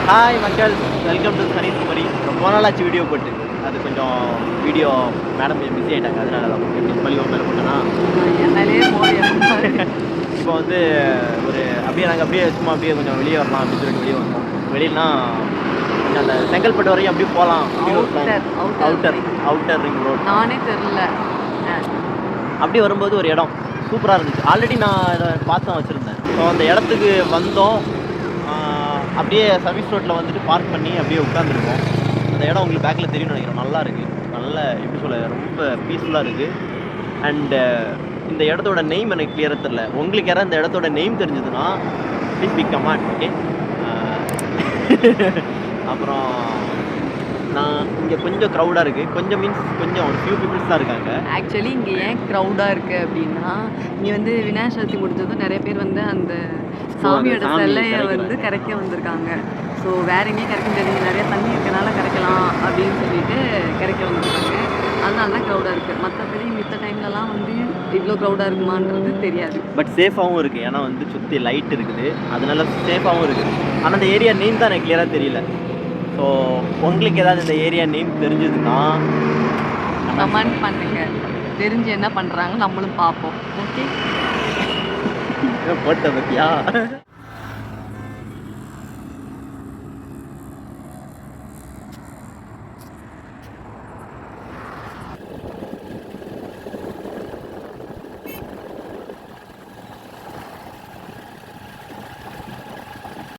Hi மக்கள், welcome to சனீஸ் Kumari. ரொம்ப நாளாச்சு வீடியோ போட்டு. அது கொஞ்சம் வீடியோ மேடம் பிஸி ஆகிட்டாங்க, அதனால தான் எப்படி பள்ளி மேலே போட்டோன்னா இப்போ வந்து ஒரு அப்படியே நாங்கள் அப்படியே சும்மா அப்படியே கொஞ்சம் வெளியே வரலாம் அப்படின்னு சொல்லிட்டு வெளியே வந்தோம். வெளியிலனா கொஞ்சம் அந்த செங்கல்பட்டு வரையும் அப்படியே போகலாம் அப்படின்னு ஒரு பிளான். அவுட்டர் ரிங் ரோட் நானே தெரில. அப்படியே வரும்போது ஒரு இடம் சூப்பராக இருந்துச்சு. ஆல்ரெடி நான் இதை பார்த்து வச்சுருந்தேன். ஸோ அந்த இடத்துக்கு வந்தோம். அப்படியே சர்வீஸ் ரோட்டில் வந்துட்டு பார்க் பண்ணி அப்படியே உட்காந்துருக்கோம். அந்த இடம் உங்களுக்கு பேக்கில் தெரியும்னு நினைக்கிறேன். நல்லா இருக்குது, நல்ல எப்படி சொல்ல, ரொம்ப பீஸ்ஃபுல்லாக இருக்குது. அண்டு இந்த இடத்தோட நெய்ம் எனக்கு கிளியராக தெரில. உங்களுக்கு யாராவது இந்த இடத்தோட நெய்ம் தெரிஞ்சதுன்னா ப்ளீஸ் பி கமெண்ட். ஓகே. அப்புறம் நான் இங்கே கொஞ்சம் க்ரௌடாக இருக்குது. கொஞ்சம் மீன்ஸ் கொஞ்சம் ஒரு ஃபியூ பீப்புள்ஸ் தான் இருக்காங்க. ஆக்சுவலி இங்கே ஏன் க்ரௌடாக இருக்குது அப்படின்னா, இங்கே வந்து விநாயகர் சதுர்த்தி முடிஞ்சதும் நிறைய பேர் வந்து அந்த சாமியோட சிலையை வந்து கரைக்க வந்திருக்காங்க. ஸோ வேற எங்கேயும் கரைக்க முடியாது, நிறைய தண்ணி இருக்கனால கரைக்கலாம் அப்படின்னு சொல்லிட்டு கரைக்க வந்திருக்காங்க. அதனால தான் க்ரௌடாக இருக்குது. மற்றபடி மித்த டைம்லலாம் வந்து இவ்வளோ க்ரௌடாக இருக்குமான்றது தெரியாது. பட் சேஃபாகவும் இருக்குது, ஏன்னா வந்து சுற்றி லைட் இருக்குது, அதனால சேஃபாகவும் இருக்குது. ஆனால் அந்த ஏரியா நேம் தான் எனக்கு கிளியராக தெரியல. ஸோ உங்களுக்கு ஏதாவது இந்த ஏரியா நேம் தெரிஞ்சதுன்னா கமெண்ட் பண்ணுங்க. தெரிஞ்சு என்ன பண்ணுறாங்க நம்மளும் பார்ப்போம். ஓகே, போட்ட பத்தியா